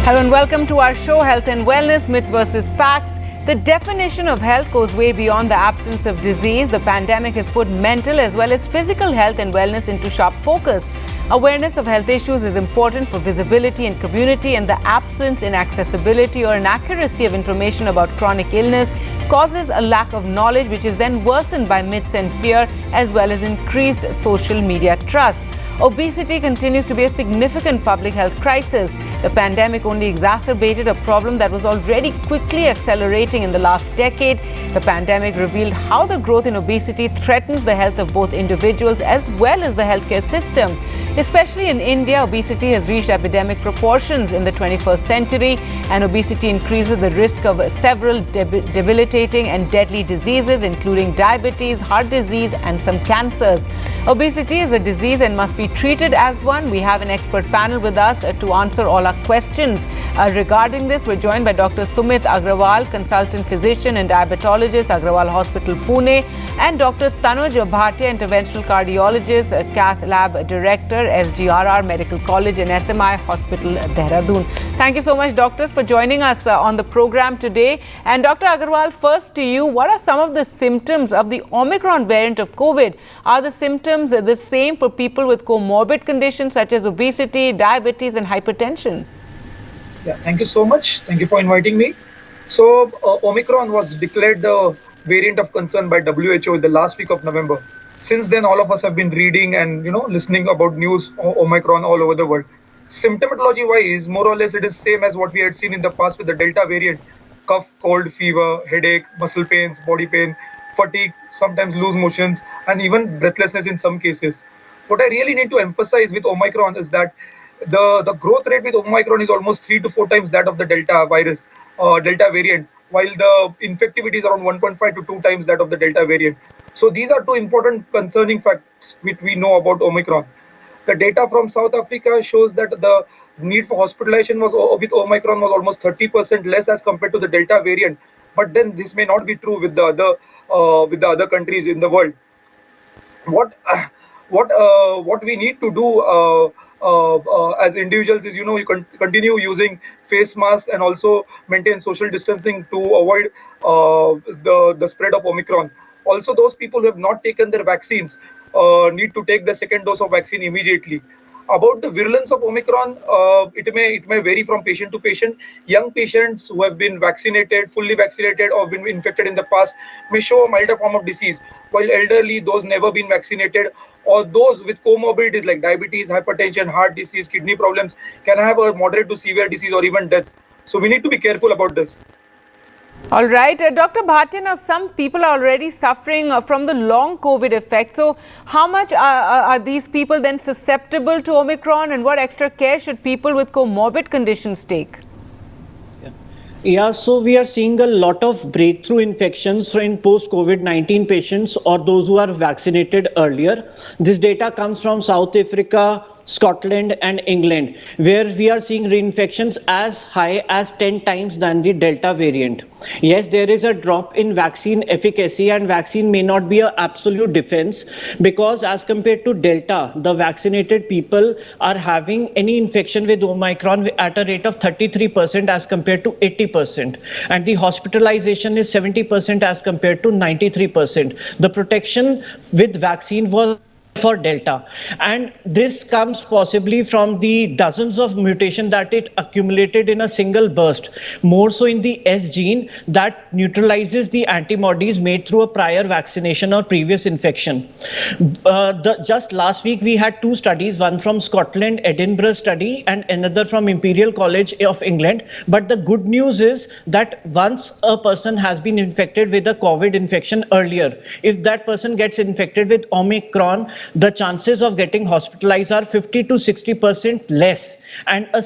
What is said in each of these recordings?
Hello and welcome to our show, Health and Wellness, Myths versus Facts. The definition of health goes way beyond the absence of disease. The pandemic has put mental as well as physical health and wellness into sharp focus. Awareness of health issues is important for visibility in community, and the absence, inaccessibility or inaccuracy of information about chronic illness causes a lack of knowledge, which is then worsened by myths and fear as well as increased social media trust. Obesity continues to be a significant public health crisis. The pandemic only exacerbated a problem that was already quickly accelerating in the last decade. The pandemic revealed how the growth in obesity threatens the health of both individuals as well as the healthcare system. Especially in India, obesity has reached epidemic proportions in the 21st century, and obesity increases the risk of several debilitating and deadly diseases, including diabetes, heart disease, and some cancers. Obesity is a disease and must be treated as one. We have an expert panel with us to answer all our questions regarding this. We're joined by Dr. Sumit Agrawal, consultant physician and diabetologist, Agrawal Hospital, Pune, and Dr. Tanuj Bhatia, interventional cardiologist, Cath Lab Director, SGRR Medical College and SMI Hospital, Dehradun. Thank you so much, doctors, for joining us on the program today. And Dr. Agrawal, first to you, what are some of the symptoms of the Omicron variant of COVID? Are the symptoms the same for people with comorbid conditions such as obesity, diabetes, and hypertension? Yeah, thank you so much. Thank you for inviting me. So, Omicron was declared the variant of concern by WHO in the last week of November. Since then, all of us have been reading and listening about news Omicron all over the world. Symptomatology-wise, more or less, it is same as what we had seen in the past with the Delta variant: cough, cold, fever, headache, muscle pains, body pain, fatigue, sometimes loose motions, and even breathlessness in some cases. What I really need to emphasize with Omicron is that the growth rate with Omicron is almost 3 to 4 times that of the Delta virus, Delta variant, while the infectivity is around 1.5 to 2 times that of the Delta variant. So these are two important concerning facts which we know about Omicron. The data from South Africa shows that the need for hospitalization with Omicron was almost 30% less as compared to the Delta variant. But then this may not be true with the other countries in the world. What we need to do as individuals is, you continue using face masks and also maintain social distancing to avoid the spread of Omicron. Also, those people who have not taken their vaccines need to take the second dose of vaccine immediately. About the virulence of Omicron, it may vary from patient to patient. Young patients who have been vaccinated, fully vaccinated, or been infected in the past may show a milder form of disease, while elderly, those never been vaccinated, or those with comorbidities like diabetes, hypertension, heart disease, kidney problems, can have a moderate to severe disease or even deaths. So we need to be careful about this. All right. Dr. Bhatia, now some people are already suffering from the long COVID effect. So how much are these people then susceptible to Omicron, and what extra care should people with comorbid conditions take? Yeah, so we are seeing a lot of breakthrough infections in post-COVID-19 patients or those who are vaccinated earlier. This data comes from South Africa, Scotland and England, where we are seeing reinfections as high as 10 times than the Delta variant. Yes, there is a drop in vaccine efficacy, and vaccine may not be an absolute defense, because as compared to Delta, the vaccinated people are having any infection with Omicron at a rate of 33% as compared to 80%. And the hospitalization is 70% as compared to 93%. The protection with vaccine was for Delta, and this comes possibly from the dozens of mutations that it accumulated in a single burst, more so in the S gene that neutralizes the antibodies made through a prior vaccination or previous infection. Just last week we had two studies, one from Scotland, Edinburgh study, and another from Imperial College of England. But the good news is that once a person has been infected with a COVID infection earlier, if that person gets infected with Omicron, the chances of getting hospitalized are 50 to 60% less. And an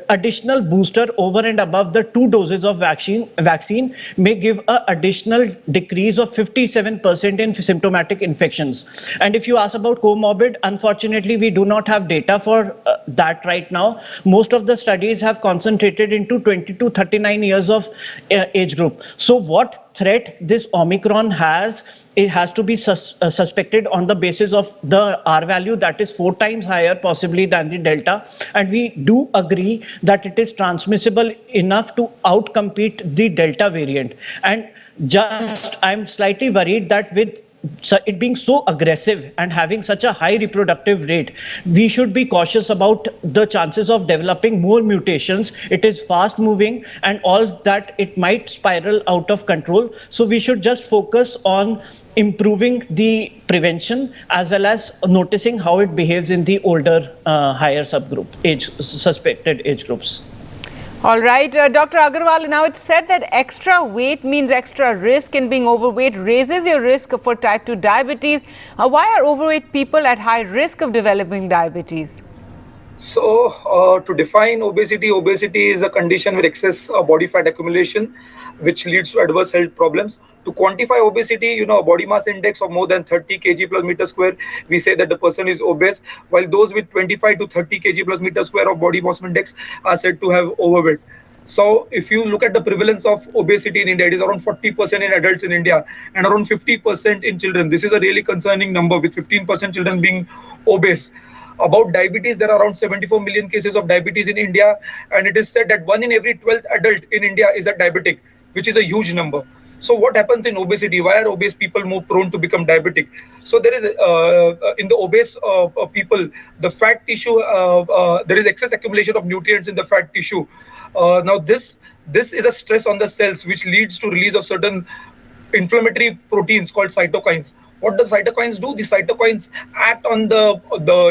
additional booster over and above the 2 doses of vaccine may give an additional decrease of 57% in symptomatic infections. And if you ask about comorbid, unfortunately, we do not have data for that right now. Most of the studies have concentrated into 20 to 39 years of age group. So what threat this Omicron has, it has to be suspected on the basis of the R value that is 4 times higher possibly than the Delta. And we do agree that it is transmissible enough to outcompete the Delta variant. And just I'm slightly worried that with it being so aggressive and having such a high reproductive rate, we should be cautious about the chances of developing more mutations. It is fast moving and all that, it might spiral out of control. So we should just focus on improving the prevention as well as noticing how it behaves in the older, higher subgroup, suspected age groups. All right, Dr. Agarwal, now it's said that extra weight means extra risk, and being overweight raises your risk for type 2 diabetes. Why are overweight people at high risk of developing diabetes? So, to define obesity, obesity is a condition with excess body fat accumulation, which leads to adverse health problems. To quantify obesity, a body mass index of more than 30 kg plus meter square, we say that the person is obese, while those with 25 to 30 kg plus meter square of body mass index are said to have overweight. So if you look at the prevalence of obesity in India, it is around 40% in adults in India and around 50% in children. This is a really concerning number, with 15% children being obese. About diabetes, there are around 74 million cases of diabetes in India, and it is said that 1 in every 12th adult in India is a diabetic, which is a huge number. So what happens in obesity? Why are obese people more prone to become diabetic? So there is, in the obese people, the fat tissue, there is excess accumulation of nutrients in the fat tissue. Now this is a stress on the cells, which leads to release of certain inflammatory proteins called cytokines. What the cytokines do? The cytokines act on the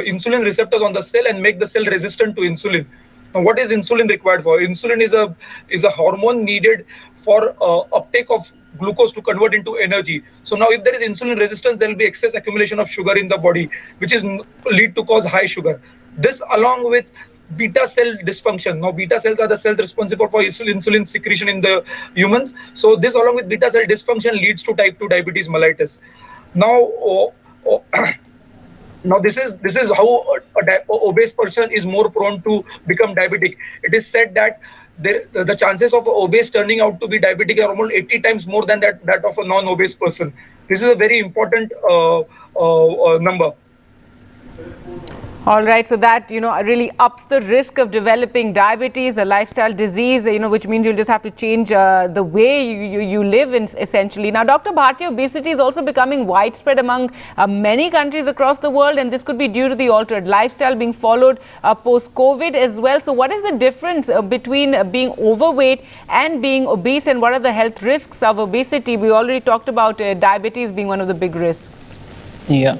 insulin receptors on the cell and make the cell resistant to insulin. Now, what is insulin required for? Insulin is a hormone needed for uptake of glucose to convert into energy. So now if there is insulin resistance, there will be excess accumulation of sugar in the body, which is lead to cause high sugar. This along with beta cell dysfunction. Now beta cells are the cells responsible for insulin secretion in the humans. So this along with beta cell dysfunction leads to type 2 diabetes mellitus. Now, now this is how an obese person is more prone to become diabetic. It is said that the chances of obese turning out to be diabetic are almost 80 times more than that of a non-obese person. This is a very important number. All right, so that, really ups the risk of developing diabetes, a lifestyle disease, which means you'll just have to change the way you live, essentially. Now, Dr. Bharti, obesity is also becoming widespread among many countries across the world, and this could be due to the altered lifestyle being followed post-COVID as well. So what is the difference between being overweight and being obese, and what are the health risks of obesity? We already talked about diabetes being one of the big risks. Yeah,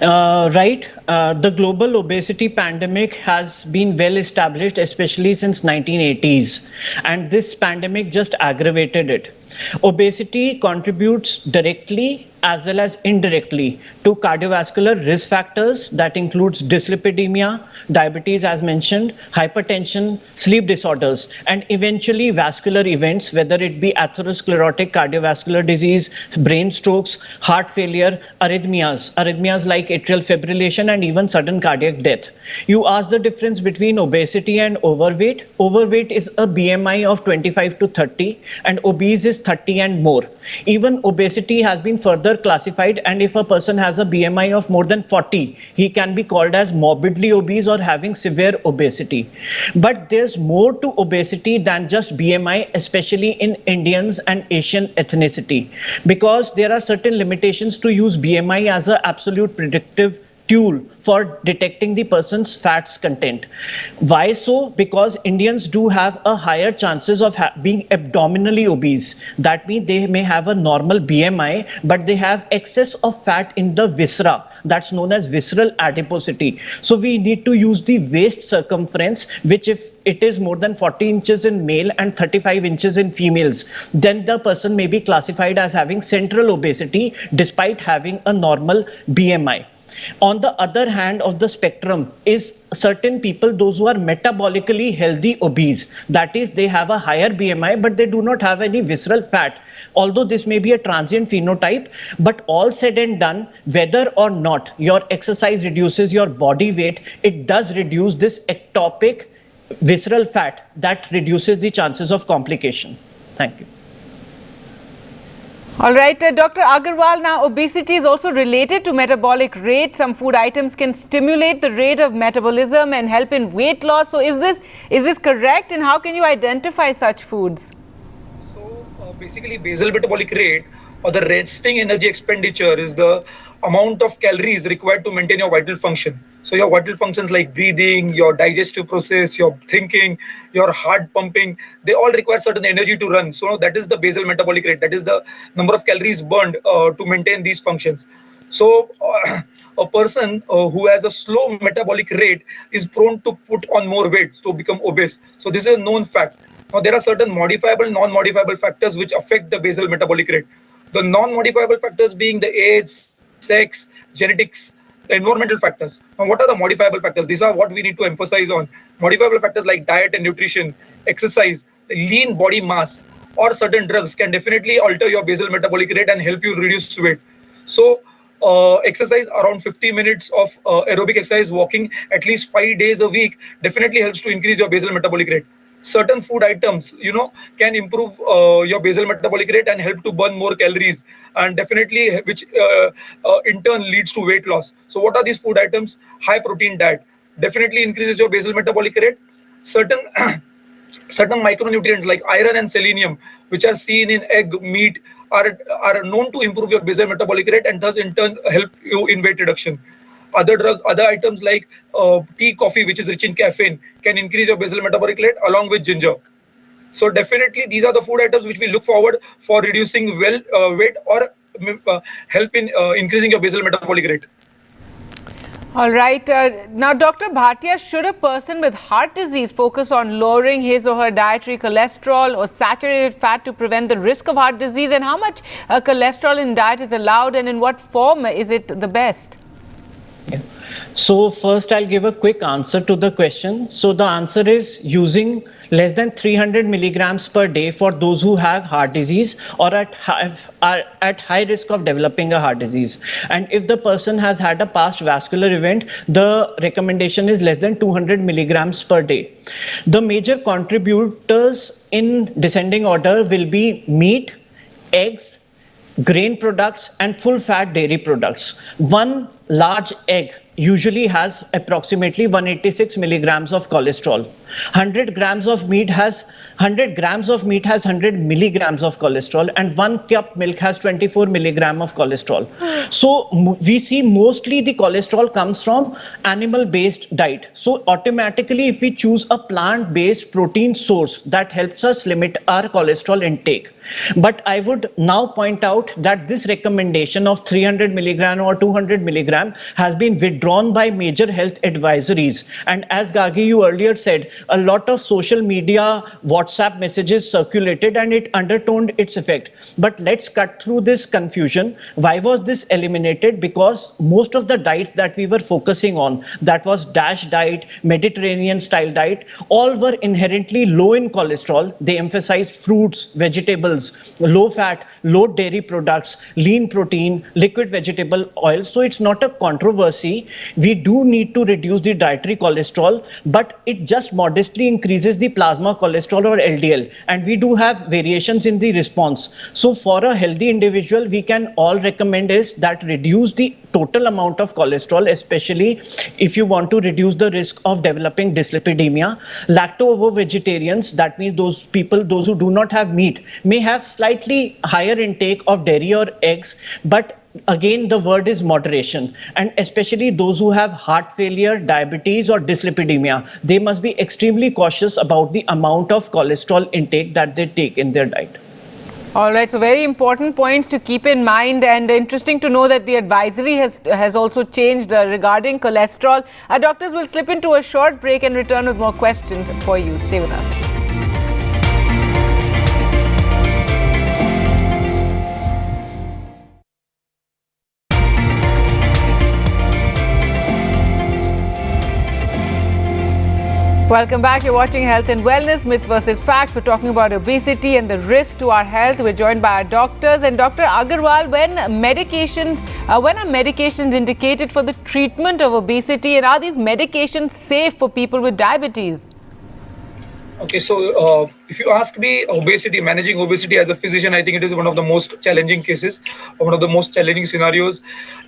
right. The global obesity pandemic has been well established, especially since 1980s, and this pandemic just aggravated it. Obesity contributes directly as well as indirectly to cardiovascular risk factors that includes dyslipidemia, diabetes as mentioned, hypertension, sleep disorders, and eventually vascular events, whether it be atherosclerotic cardiovascular disease, brain strokes, heart failure, arrhythmias like atrial fibrillation, and even sudden cardiac death. You asked the difference between obesity and overweight. Overweight is a BMI of 25 to 30 and obese is 30 and more. Even obesity has been further classified, and if a person has a BMI of more than 40, he can be called as morbidly obese or having severe obesity. But there's more to obesity than just BMI, especially in Indians and Asian ethnicity, because there are certain limitations to use BMI as an absolute predictive tool for detecting the person's fats content. Why so? Because Indians do have a higher chances of being abdominally obese. That means they may have a normal BMI, but they have excess of fat in the viscera. That's known as visceral adiposity. So we need to use the waist circumference, which if it is more than 40 inches in male and 35 inches in females, then the person may be classified as having central obesity despite having a normal BMI. On the other hand of the spectrum is certain people, those who are metabolically healthy obese. That is, they have a higher BMI, but they do not have any visceral fat. Although this may be a transient phenotype, but all said and done, whether or not your exercise reduces your body weight, it does reduce this ectopic visceral fat that reduces the chances of complication. Thank you. All right, Dr. Agarwal, now obesity is also related to metabolic rate. Some food items can stimulate the rate of metabolism and help in weight loss. So is this correct, and how can you identify such foods? So basically, basal metabolic rate or the resting energy expenditure is the amount of calories required to maintain your vital function. So your vital functions like breathing, your digestive process, your thinking, your heart pumping, they all require certain energy to run. So that is the basal metabolic rate. That is the number of calories burned to maintain these functions. So a person who has a slow metabolic rate is prone to put on more weight, to become obese. So this is a known fact. Now there are certain modifiable, non-modifiable factors which affect the basal metabolic rate. The non-modifiable factors being the age, sex, genetics, the environmental factors. Now, what are the modifiable factors? These are what we need to emphasize on. Modifiable factors like diet and nutrition, exercise, lean body mass, or certain drugs can definitely alter your basal metabolic rate and help you reduce weight. So, exercise around 50 minutes of aerobic exercise, walking at least 5 days a week definitely helps to increase your basal metabolic rate. Certain food items, can improve your basal metabolic rate and help to burn more calories, and definitely which in turn leads to weight loss. So what are these food items? High protein diet definitely increases your basal metabolic rate. Certain certain micronutrients like iron and selenium, which are seen in egg, meat, are known to improve your basal metabolic rate and thus in turn help you in weight reduction. Other items like tea, coffee, which is rich in caffeine, can increase your basal metabolic rate along with ginger. So definitely these are the food items which we look forward for reducing weight or help in increasing your basal metabolic rate. All right. Now, Dr. Bhatia, should a person with heart disease focus on lowering his or her dietary cholesterol or saturated fat to prevent the risk of heart disease? And how much cholesterol in diet is allowed, and in what form is it the best? So first I'll give a quick answer to the question. So the answer is using less than 300 milligrams per day for those who have heart disease or are at high risk of developing a heart disease. And if the person has had a past vascular event, the recommendation is less than 200 milligrams per day. The major contributors in descending order will be meat, eggs, grain products, and full fat dairy products. One large egg usually has approximately 186 milligrams of cholesterol. 100 grams of meat has 100 milligrams of cholesterol, and 1 cup milk has 24 milligram of cholesterol. So we see mostly the cholesterol comes from animal-based diet. So automatically, if we choose a plant-based protein source, that helps us limit our cholesterol intake. But I would now point out that this recommendation of 300 milligram or 200 milligram has been withdrawn by major health advisories. And as Gargi, you earlier said, a lot of social media, WhatsApp messages circulated and it undertoned its effect. But let's cut through this confusion. Why was this eliminated? Because most of the diets that we were focusing on, that was DASH diet, Mediterranean style diet, all were inherently low in cholesterol. They emphasized fruits, vegetables, low fat, low dairy products, lean protein, liquid vegetable oils. So it's not a controversy. We do need to reduce the dietary cholesterol, but it just modestly increases the plasma cholesterol or LDL. And we do have variations in the response. So for a healthy individual, we can all recommend is that reduce the total amount of cholesterol, especially if you want to reduce the risk of developing dyslipidemia. Lacto-ovo-vegetarians, that means those people, those who do not have meat, may have slightly higher intake of dairy or eggs, but again, the word is moderation. And especially those who have heart failure, diabetes, or dyslipidemia, they must be extremely cautious about the amount of cholesterol intake that they take in their diet. All right, so very important points to keep in mind, and interesting to know that the advisory has also changed regarding cholesterol. Our doctors will slip into a short break and return with more questions for you. Stay with us. Welcome back. You're watching Health and Wellness, Myths versus Facts. We're talking about obesity and the risk to our health. We're joined by our doctors. And Dr. Agarwal, when are medications indicated for the treatment of obesity, and are these medications safe for people with diabetes? Okay, so if you ask me, obesity, managing obesity as a physician, I think it is one of the most challenging cases, one of the most challenging scenarios.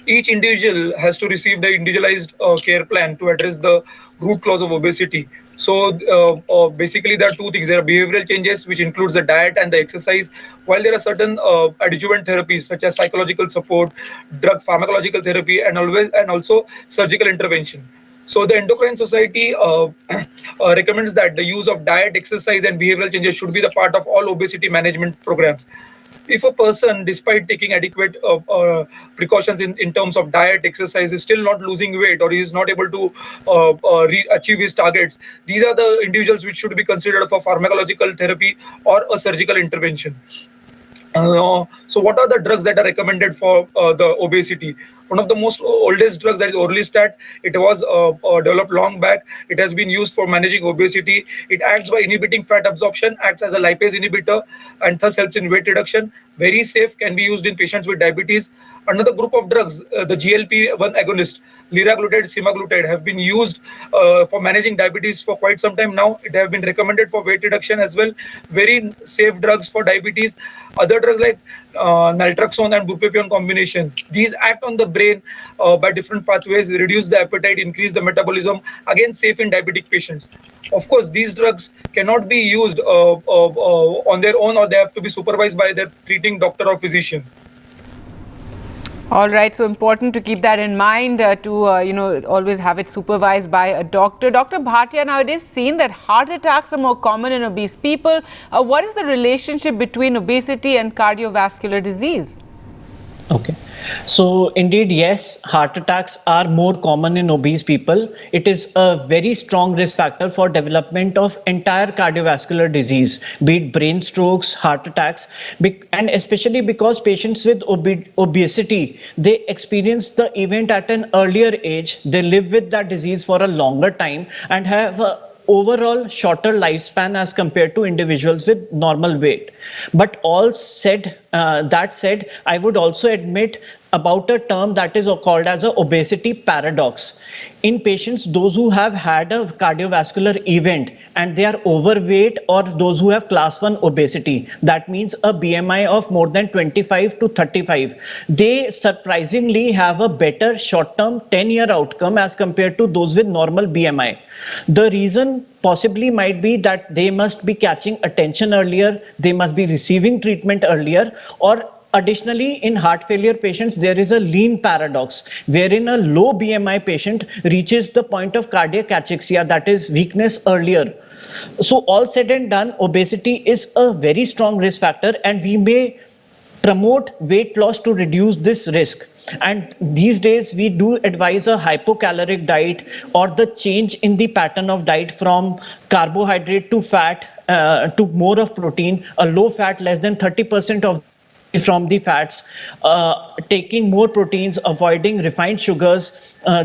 Each individual has to receive the individualized care plan to address the root cause of obesity. So basically, there are two things. There are behavioral changes, which includes the diet and the exercise, while there are certain adjuvant therapies such as psychological support, drug pharmacological therapy, and also surgical intervention. So the Endocrine Society recommends that the use of diet, exercise, and behavioral changes should be the part of all obesity management programs. If a person, despite taking adequate precautions in terms of diet, exercise, is still not losing weight or is not able to achieve his targets, these are the individuals which should be considered for pharmacological therapy or a surgical intervention. So what are the drugs that are recommended for the obesity? One of the most oldest drugs, that is Orlistat. It was developed long back. It has been used for managing obesity. It acts by inhibiting fat absorption, acts as a lipase inhibitor, and thus helps in weight reduction. Very safe, can be used in patients with diabetes. Another group of drugs, the GLP-1 agonist, liraglutide, semaglutide, have been used for managing diabetes for quite some time now. It have been recommended for weight reduction as well. Very safe drugs for diabetes. Other drugs like naltrexone and bupropion combination, these act on the brain by different pathways, reduce the appetite, increase the metabolism. Again, safe in diabetic patients. Of course, these drugs cannot be used on their own, or they have to be supervised by their treating doctor or physician. All right, so important to keep that in mind to always have it supervised by a doctor. Dr. Bhatia, now it is seen that heart attacks are more common in obese people. What is the relationship between obesity and cardiovascular disease? Okay. So indeed, yes, heart attacks are more common in obese people. It is a very strong risk factor for development of entire cardiovascular disease, be it brain strokes, heart attacks, and especially because patients with obesity, they experience the event at an earlier age. They live with that disease for a longer time and have a overall shorter lifespan as compared to individuals with normal weight. But that said, I would also admit about a term that is called as a obesity paradox. In patients, those who have had a cardiovascular event and they are overweight, or those who have class 1 obesity, that means a BMI of more than 25 to 35, they surprisingly have a better short-term 10-year outcome as compared to those with normal BMI. The reason possibly might be that they must be catching attention earlier, they must be receiving treatment earlier, or additionally, in heart failure patients, there is a lean paradox, wherein a low BMI patient reaches the point of cardiac cachexia, that is weakness, earlier. So all said and done, obesity is a very strong risk factor, and we may promote weight loss to reduce this risk. And these days we do advise a hypocaloric diet, or the change in the pattern of diet from carbohydrate to fat to more of protein, a low fat, less than 30% of from the fats, taking more proteins, avoiding refined sugars.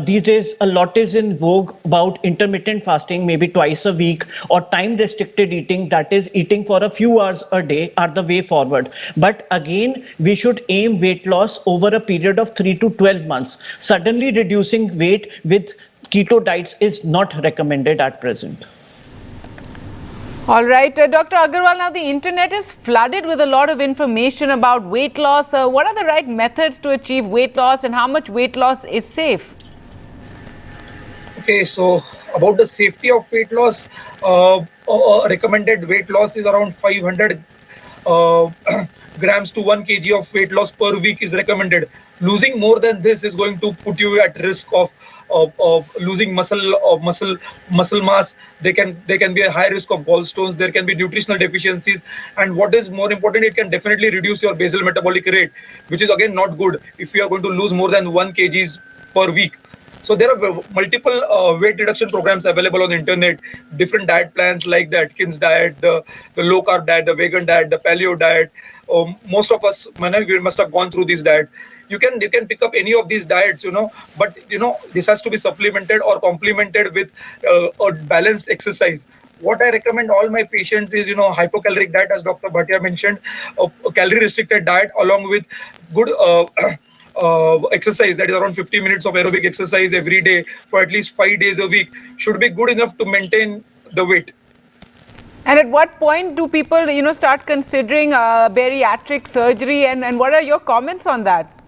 These days, a lot is in vogue about intermittent fasting, maybe twice a week, or time restricted eating, that is eating for a few hours a day, are the way forward. But again, we should aim weight loss over a period of 3 to 12 months. Suddenly reducing weight with keto diets is not recommended at present. All right, Dr. Agarwal, now the internet is flooded with a lot of information about weight loss. What are the right methods to achieve weight loss, and how much weight loss is safe? Okay, so about the safety of weight loss, recommended weight loss is around 500 grams to 1 kg of weight loss per week is recommended. Losing more than this is going to put you at risk of losing muscle mass. There can be a high risk of gallstones. There can be nutritional deficiencies, and what is more important, it can definitely reduce your basal metabolic rate, which is again not good if you are going to lose more than 1 kgs per week. So there are multiple weight reduction programs available on the internet, different diet plans like the Atkins diet, the low carb diet, the vegan diet, the paleo diet. Most of us, we must have gone through these diets. You can pick up any of these diets, but this has to be supplemented or complemented with a balanced exercise. What I recommend all my patients is, hypocaloric diet, as Dr. Bhatia mentioned, a calorie restricted diet along with good exercise, that is around 50 minutes of aerobic exercise every day for at least 5 days a week, should be good enough to maintain the weight. And at what point do people, start considering bariatric surgery, and what are your comments on that?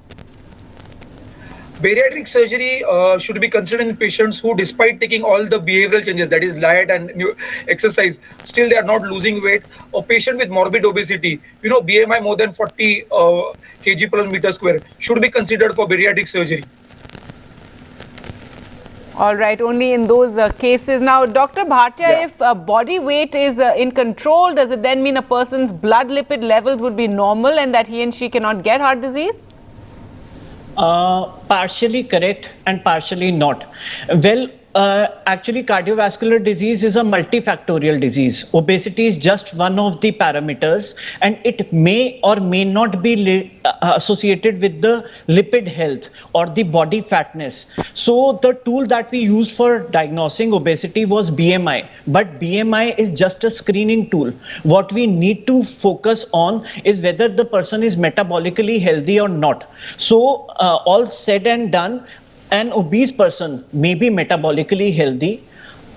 Bariatric surgery should be considered in patients who, despite taking all the behavioral changes, that is diet and exercise, still they are not losing weight. A patient with morbid obesity, BMI more than 40 kg per meter square, should be considered for bariatric surgery. All right, only in those cases. Now, Dr. Bhatia, if body weight is in control, does it then mean a person's blood lipid levels would be normal and that he and she cannot get heart disease? Partially correct and partially not. Well, actually, cardiovascular disease is a multifactorial disease. Obesity is just one of the parameters, and it may or may not be associated with the lipid health or the body fatness. So the tool that we use for diagnosing obesity was BMI, but BMI is just a screening tool. What we need to focus on is whether the person is metabolically healthy or not. So all said and done, an obese person may be metabolically healthy.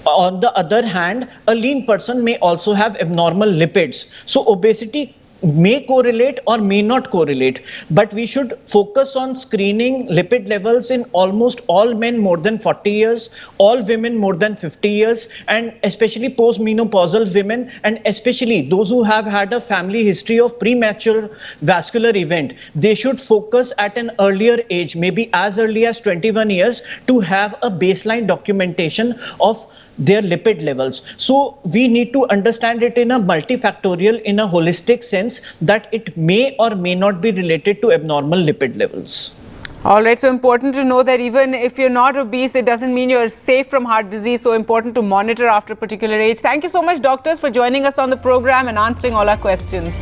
On the other hand, a lean person may also have abnormal lipids. So obesity may correlate or may not correlate, but we should focus on screening lipid levels in almost all men more than 40 years, all women more than 50 years, and especially postmenopausal women, and especially those who have had a family history of premature vascular event. They should focus at an earlier age, maybe as early as 21 years, to have a baseline documentation of their lipid levels. So we need to understand it in a multifactorial, in a holistic sense, that it may or may not be related to abnormal lipid levels. All right, so important to know that even if you're not obese, it doesn't mean you're safe from heart disease. So important to monitor after a particular age. Thank you so much, doctors, for joining us on the program and answering all our questions.